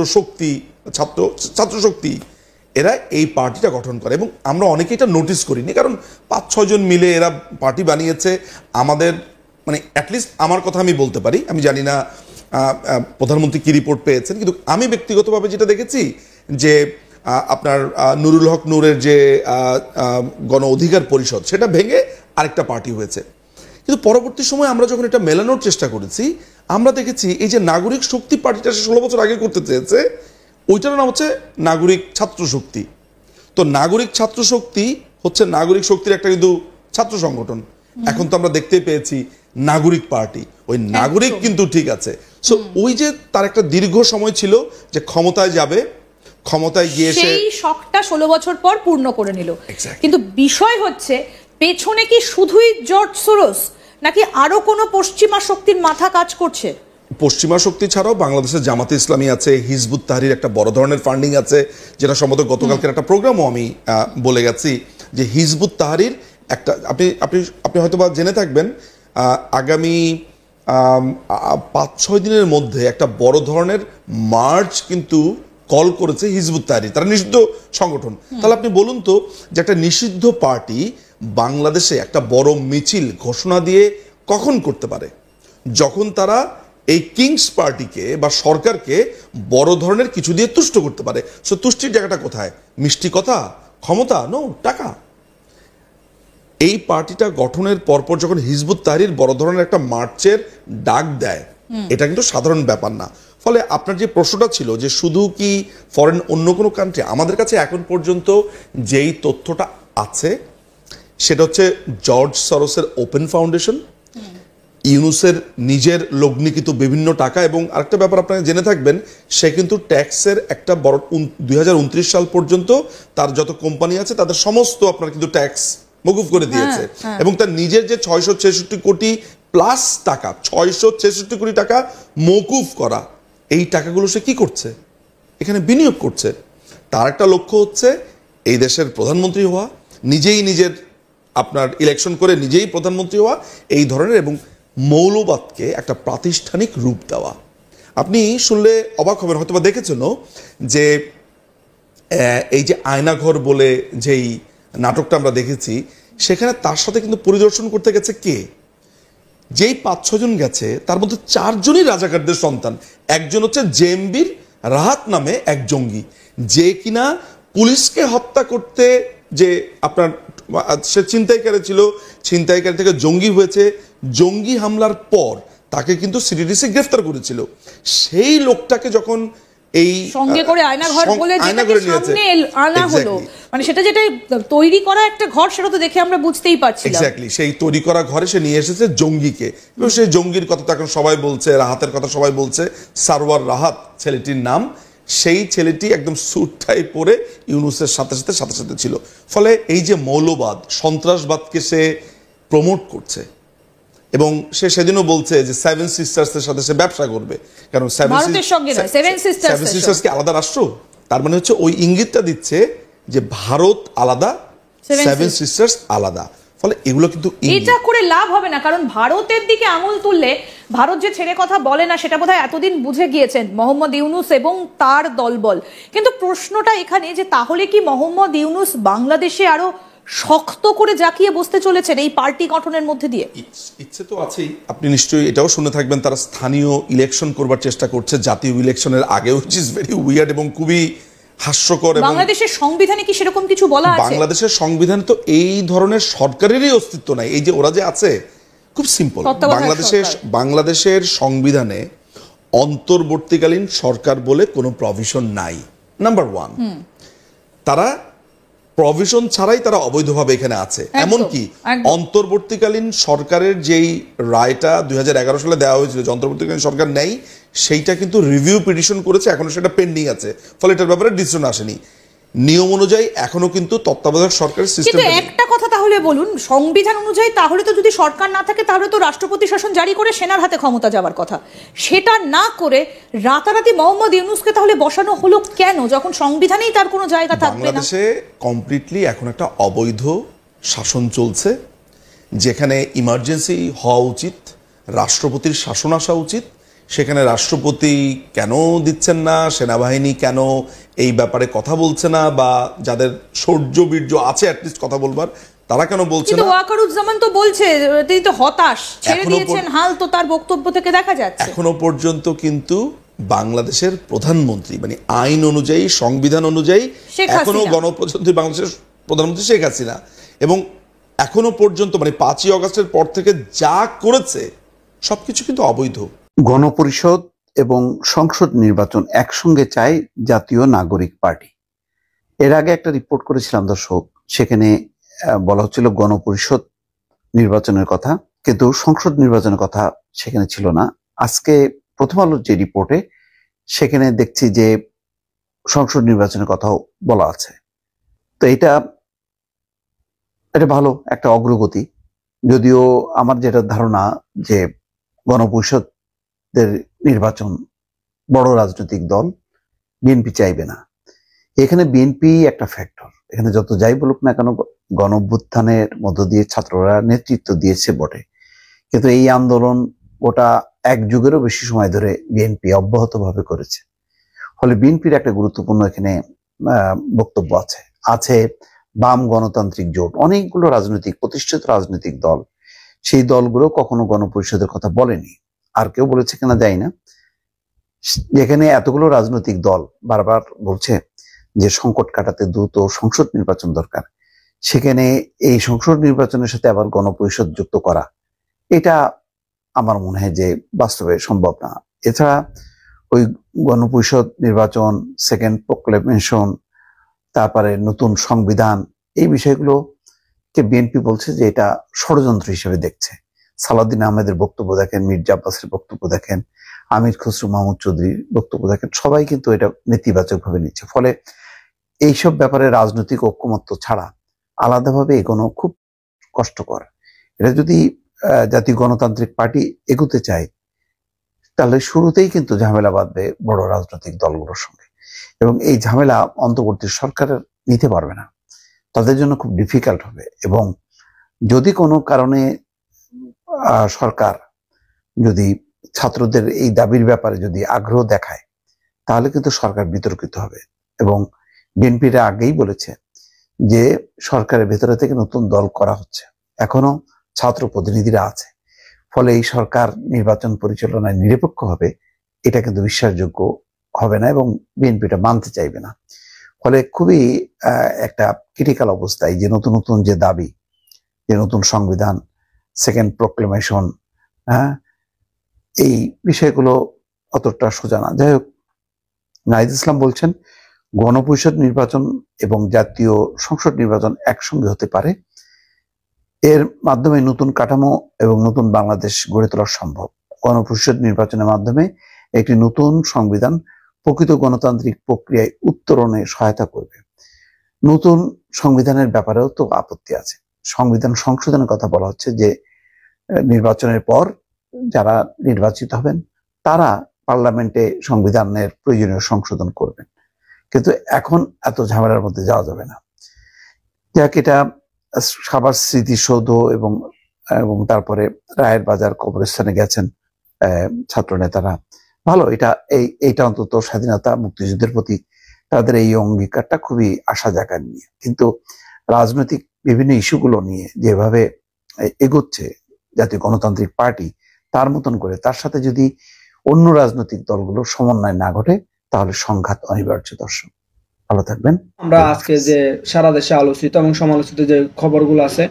[SPEAKER 10] শক্তি। এরা এই পার্টিটা গঠন করে এবং আমরা অনেকে এটা নোটিস করিনি, কারণ 5-6 জন মিলে এরা পার্টি বানিয়েছে। আমাদের মানে অ্যাটলিস্ট আমার কথা আমি বলতে পারি, আমি জানি না প্রধানমন্ত্রী কি রিপোর্ট পেয়েছেন, কিন্তু আমি ব্যক্তিগতভাবে যেটা দেখেছি যে আপনার নুরুল হক নূরের যে গণ অধিকার পরিষদ, সেটা ভেঙে আরেকটা পার্টি হয়েছে। কিন্তু পরবর্তী সময় আমরা যখন এটা মেলানোর চেষ্টা করেছি, আমরা দেখেছি এই যে নাগরিক শক্তি পার্টিটা 16 বছর আগে করতে চেয়েছে, ওইটার নাম হচ্ছে নাগরিক ছাত্র শক্তি। তো নাগরিক ছাত্র শক্তি হচ্ছে নাগরিক শক্তির একটা কিন্তু ছাত্র সংগঠন। এখন তো আমরা দেখতেই পেয়েছি নাগরিক পার্টি, ওই নাগরিক কিন্তু ঠিক আছে। সো ওই যে তার একটা দীর্ঘ সময় ছিল যে ক্ষমতায় যাবে, ক্ষমতায় গিয়ে
[SPEAKER 6] সেই শখটা 16 বছর পর পূর্ণ করে নিল। কিন্তু বিষয় হচ্ছে পেছনে কি শুধুই জর্জ সোরস নাকি আরো কোনো পশ্চিমা শক্তির মাথা কাজ করছে?
[SPEAKER 10] পশ্চিমা শক্তি ছাড়াও বাংলাদেশের জামাতে ইসলামী আছে, হিজবুত তাহরির একটা বড় ধরনের ফান্ডিং আছে, যেটা সম্ভবত গতকালকের একটা প্রোগ্রামও আমি বলে গেছি যে হিজবুত তাহরির একটা আপনি হয়তো বা জেনে থাকবেন, আগামী 5-6 দিনের মধ্যে একটা বড় ধরনের মার্চ কিন্তু কল করেছে হিজবুত তাহরির, তারা নিষিদ্ধ সংগঠন। তাহলে আপনি বলুন তো যে একটা নিষিদ্ধ পার্টি বাংলাদেশে একটা বড় মিছিল ঘোষণা দিয়ে কখন করতে পারে? যখন তারা এই কিংস পার্টিকে বা সরকারকে বড় ধরনের কিছু দিয়ে তুষ্ট করতে পারে। সো তুষ্টির জায়গাটা কোথায়? মিষ্টি কথা, ক্ষমতা, নো, টাকা। এই পার্টিটা গঠনের পরপর যখন হিজবুত তাহরির বড় ধরনের একটা মার্চের ডাক দেয়, এটা কিন্তু সাধারণ ব্যাপার না। ফলে আপনার যে প্রশ্নটা ছিল যে শুধু কি ফরেন অন্য কোনো কান্ট্রি, আমাদের কাছে এখন পর্যন্ত যেই তথ্যটা আছে সেটা হচ্ছে জর্জ সরোসের ওপেন ফাউন্ডেশন, ইউনুসের নিজের লগ্নিকৃত বিভিন্ন টাকা, এবং আরেকটা ব্যাপার আপনারা জেনে থাকবেন, সে কিন্তু ট্যাক্সের একটা বড় 2029 সাল পর্যন্ত তার যত কোম্পানি আছে তাদের সমস্ত আপনার কিন্তু ট্যাক্স মকুফ করে দিয়েছে। এবং তার নিজের যে 666 কোটি প্লাস টাকা, 666 কোটি টাকা মকুফ করা, এই টাকাগুলো সে কি করছে? এখানে বিনিয়োগ করছে। তার একটা লক্ষ্য হচ্ছে এই দেশের প্রধানমন্ত্রী হওয়া, নিজেই নিজের আপনার ইলেকশন করে নিজেই প্রধানমন্ত্রী হওয়া, এই ধরনের, এবং মৌলবাদকে একটা প্রাতিষ্ঠানিক রূপ দেওয়া। আপনি শুনলে অবাক হবেন, হয়তো বা দেখেছেন যে এই যে আয়নাঘর বলে যেই নাটকটা আমরা দেখেছি, সেখানে তার সাথে কিন্তু পরিদর্শন করতে গেছে কে? যেই 5-6 জন গেছে তার মধ্যে 4 জনই রাজাকারদের সন্তান। একজন হচ্ছে জেএমবির রাহাত নামে এক জঙ্গি, যে কিনা পুলিশকে হত্যা করতে, যে আপনার সে ছিনতাইকারী ছিল, ছিনতাইকারী থেকে জঙ্গি হয়েছে, জঙ্গি হামলার পর তাকে কিন্তু সিটিডিসি গ্রেফতার করেছিল। সেই লোকটাকে যখন এই
[SPEAKER 6] সঙ্গে করে আয়নাঘর বলে যেটাকে সামনে আনা হলো, মানে সেটা যেটা তৈরি করা একটা ঘর, সেটা তো দেখে আমরা বুঝতেই পারছি।
[SPEAKER 10] এক্স্যাক্টলি, সেই তৈরি করা ঘরে সে নিয়ে এসেছে জঙ্গিকে, এবং সেই জঙ্গির কথা তো এখন সবাই বলছে, রাহাতের কথা সবাই বলছে, সারওয়ার রাহাত ছেলেটির নাম। সেই ছেলেটি একদম স্যুট টাই পরে ইউনুসের সাথে সাথে ছিল। ফলে এই যে মৌলবাদ, সন্ত্রাসবাদকে সে প্রমোট করছে, এবং সে সেদিনও বলছে যে 7 সিস্টার্সের সাথে সে ব্যবসা করবে, কারণ 7 সিস্টার্স কি আলাদা রাষ্ট্র? তার মানে হচ্ছে ওই ইঙ্গিতটা দিচ্ছে যে ভারত আলাদা, 7 সিস্টার্স আলাদা। ফলে এগুলো কিন্তু
[SPEAKER 6] এটা করে লাভ হবে না, কারণ ভারতের দিকে আঙুল তুললে ভারত যে ছেড়ে কথা বলে না সেটা বোধহয় এতদিন বুঝে গিয়েছেন মোহাম্মদ ইউনুস এবং তার দলবল। কিন্তু প্রশ্নটা এখানে যে তাহলে কি মোহাম্মদ ইউনুস বাংলাদেশে আরো শক্ত করে জাকিয়ে বসতে চলেছেন এই পার্টি গঠনের মধ্যে দিয়ে?
[SPEAKER 10] ইচ্ছে তো আছেই। আপনি নিশ্চয়ই এটাও শুনে থাকবেন তারা স্থানীয় ইলেকশন করবার চেষ্টা করছে জাতীয় ইলেকশনের আগে, হুইচ ইজ ভেরি উইয়ার্ড এবং খুবই হাস্যকর।
[SPEAKER 6] বাংলাদেশের সংবিধানে কি সেরকম কিছু বলা আছে?
[SPEAKER 10] বাংলাদেশের সংবিধানে তো এই ধরনের সরকারেরই অস্তিত্ব নাই। এই যে ওরা যে আছে, খুব সিম্পল, বাংলাদেশের সংবিধানে অন্তর্বর্তীকালীন সরকার বলে কোনো প্রভিশন নাই, নাম্বার 1। তারা প্রভিশন ছাড়াই তারা অবৈধভাবে এখানে আছে। এমনকি অন্তর্বর্তীকালীন সরকারের যেই রায়টা 2011 সালে দেওয়া হয়েছিল যে অন্তর্বর্তীকালীন সরকার নেই, সেইটা কিন্তু রিভিউ পিটিশন করেছে, এখনো সেটা পেন্ডিং আছে। ফলে এটার ব্যাপারে ডিসিশন আসেনি। নিয়ম অনুযায়ী এখনো কিন্তু তত্ত্বাবধায়ক সরকারের সিস্টেম।
[SPEAKER 6] কিন্তু একটা কথা তাহলে বলুন, সংবিধান অনুযায়ী তাহলে তো যদি সরকার না থাকে তাহলে তো রাষ্ট্রপতি শাসন জারি করে সেনার হাতে ক্ষমতা যাওয়ার কথা। সেটা না করে রাতারাতি মোহাম্মদ ইউনুসকে তাহলে বসানো হলো কেন, যখন সংবিধানেই তার কোনো জায়গা থাকবে না?
[SPEAKER 10] বাংলাদেশে কমপ্লিটলি এখন একটা অবৈধ শাসন চলছে, যেখানে ইমার্জেন্সি হওয়া উচিত, রাষ্ট্রপতির শাসন আসা উচিত। সেখানে রাষ্ট্রপতি কেন দিচ্ছেন না, সেনাবাহিনী কেন এই ব্যাপারে কথা বলছে না, বা যাদের শৌর্য বীর্য আছে অ্যাটলিস্ট কথা বলবার, তারা কেন বলছে না?
[SPEAKER 6] ওয়াকারুজ্জামান তো বলছে তিনি তো হতাশ, ছেড়ে দিয়েছেন হাল, তো তার বক্তব্য থেকে দেখা যাচ্ছে।
[SPEAKER 10] এখনো পর্যন্ত কিন্তু বাংলাদেশের প্রধানমন্ত্রী, মানে আইন অনুযায়ী, সংবিধান অনুযায়ী এখনো গণপ্রজাতন্ত্রী বাংলাদেশের প্রধানমন্ত্রী শেখ হাসিনা, এবং এখনো পর্যন্ত মানে 5ই আগস্টের পর থেকে যা করেছে সবকিছু কিন্তু অবৈধ।
[SPEAKER 4] গণপরিষদ এবং সংসদ নির্বাচন একসঙ্গে চায় জাতীয় নাগরিক পার্টি। এর আগে একটা রিপোর্ট করেছিলাম দর্শক, সেখানে বলা হচ্ছিল গণপরিষদ নির্বাচনের কথা, কিন্তু সংসদ নির্বাচনের কথা সেখানে ছিল না। আজকে প্রথম আলোর যে রিপোর্টে সেখানে দেখছি যে সংসদ নির্বাচনের কথাও বলা আছে। তো এটা ভালো একটা অগ্রগতি, যদিও আমার যেটা ধারণা যে গণপরিষদের নির্বাচন বড় রাজনৈতিক দল বিএনপি চাইবে না। এখানে বিএনপি একটা ফ্যাক্টর, এখানে যত যাই বলুক না কেন গণঅভ্যুত্থানের মধ্য দিয়ে ছাত্ররা নেতৃত্ব দিয়েছে বটে, কিন্তু এই আন্দোলন গোটা এক যুগেরও বেশি সময় ধরে বিএনপি অব্যাহতভাবে করেছে। ফলে বিএনপির একটা গুরুত্বপূর্ণ এখানে বক্তব্য আছে। বাম গণতান্ত্রিক জোট, অনেকগুলো রাজনৈতিক প্রতিষ্ঠিত রাজনৈতিক দল, সেই দলগুলো কখনো গণপরিষদের কথা বলেনি। আর কেউ বলেছে কিনা জানি না। যেখানে এতগুলো রাজনৈতিক দল বারবার বলছে যে সংকট কাটাতে দ্রুত সংসদ নির্বাচন দরকার, সেখানে এই সংসদ নির্বাচনের সাথে আবার গণপরিষদ যুক্ত করা, এটা আমার মনে হয় যে বাস্তবে সম্ভব না। এছাড়া ওই গণপরিষদ নির্বাচন, সেকেন্ড প্রোক্লেমেশন, তারপরে নতুন সংবিধান, এই বিষয়গুলোকে বিএনপি বলছে যে এটা ষড়যন্ত্র হিসেবে দেখছে। সালাউদ্দিন আহমেদের বক্তব্য দেখেন, মির্জা আব্বাসের বক্তব্য দেখেন, আমির খসরু মাহমুদ চৌধুরীর বক্তব্য দেখেন, সবাই কিন্তু এটা নেতিবাচক ভাবে নিচ্ছে। ফলে এইসব ব্যাপারে রাজনৈতিক ঐক্যমত্য ছাড়া আলাদাভাবে এগোনো খুব কষ্টকর। এটা যদি জাতীয় গণতান্ত্রিক পার্টি এগোতে চায় তাহলে শুরুতেই কিন্তু ঝামেলা বাঁধবে বড় রাজনৈতিক দলগুলোর সঙ্গে, এবং এই ঝামেলা অন্তর্বর্তী সরকারের নিতে পারবে না, তাদের জন্য খুব ডিফিকাল্ট হবে। এবং যদি কোনো কারণে সরকার যদি ছাত্রদের এই দাবির ব্যাপারে যদি আগ্রহ দেখায় তাহলে কিন্তু সরকার বিতর্কিত হবে। এবং বিএনপির আগেই বলেছে যে সরকারের ভেতরে থেকে নতুন দল করা হচ্ছে, এখনো ছাত্র প্রতিনিধিরা আছে। ফলে এই সরকার নির্বাচন পরিচালনায় নিরপেক্ষ হবে, এটা কিন্তু বিশ্বাসযোগ্য হবে না এবং বিএনপিটা মানতে চাইবে না। ফলে খুবই একটা ক্রিটিক্যাল অবস্থায় যে নতুন নতুন যে দাবি, যে নতুন সংবিধান, সেকেন্ড প্রোক্লেমেশন, এই বিষয়গুলো অতটা সোজা না। যাই হোক, নাহিদ ইসলাম বলছেন গণপরিষদ নির্বাচন এবং জাতীয় সংসদ নির্বাচন একসঙ্গে হতে পারে, এর মাধ্যমে নতুন কাঠামো এবং নতুন বাংলাদেশ গড়ে তোলা সম্ভব। গণপরিষদ নির্বাচনের মাধ্যমে একটি নতুন সংবিধান প্রকৃত গণতান্ত্রিক প্রক্রিয়ায় উত্তরণে সহায়তা করবে। নতুন সংবিধানের ব্যাপারেও তো আপত্তি আছে। সংবিধান সংশোধনের কথা বলা হচ্ছে যে নির্বাচনের পর যারা নির্বাচিত হবেন তারা পার্লামেন্টে সংবিধানের প্রয়োজনীয় সংশোধন করবেন, কিন্তু এখন এত ঝামেলার মধ্যে যাওয়া যাবে না। যাক, এটা সাভার স্মৃতিসৌধ এবং তারপরে রায়ের বাজার কবরস্থানে গেছেন ছাত্র নেতারা, ভালো। এইটা অন্তত স্বাধীনতা মুক্তিযুদ্ধের প্রতি তাদের এই অঙ্গীকারটা খুবই আশা জাগায় নিয়ে। কিন্তু রাজনৈতিক বিভিন্ন ইস্যুগুলো নিয়ে যেভাবে এগোচ্ছে জাতীয় গণতান্ত্রিক পার্টি তার মতন করে, তার সাথে যদি অন্য রাজনৈতিক দলগুলোর সমন্বয় না ঘটে তাহলে সংঘাত অনিবার্য। দর্শক, ভালো থাকবেন।
[SPEAKER 2] আমরা আজকে যে সারা দেশে আলোচিত এবং সমালোচিত যে খবরগুলো আছে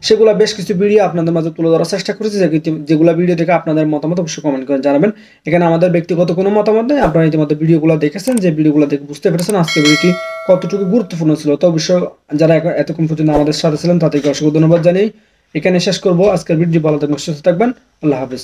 [SPEAKER 2] সেগুলো বেশ কিছু ভিডিও আপনাদের মাঝে তুলে ধরার চেষ্টা করেছি, যেগুলো ভিডিও দেখে আপনাদের মতামত অবশ্যই কমেন্ট করে জানাবেন। এখানে আমাদের ব্যক্তিগত কোনো মতামত নেই, আপনারা ইতিমধ্যে ভিডিওগুলো দেখেছেন, যে ভিডিওগুলো দেখে বুঝতে পেরেছেন আজকে ভিডিওটি কতটুকু গুরুত্বপূর্ণ ছিল। তো অবশ্যই যারা এতক্ষণ পর্যন্ত আমাদের সাথে ছিলেন তাদেরকে অসংখ্য ধন্যবাদ জানিয়ে এখানে শেষ করবো আজকের ভিডিও। ভালো থাকবেন, সুস্থ থাকবেন, আল্লাহ হাফেজ।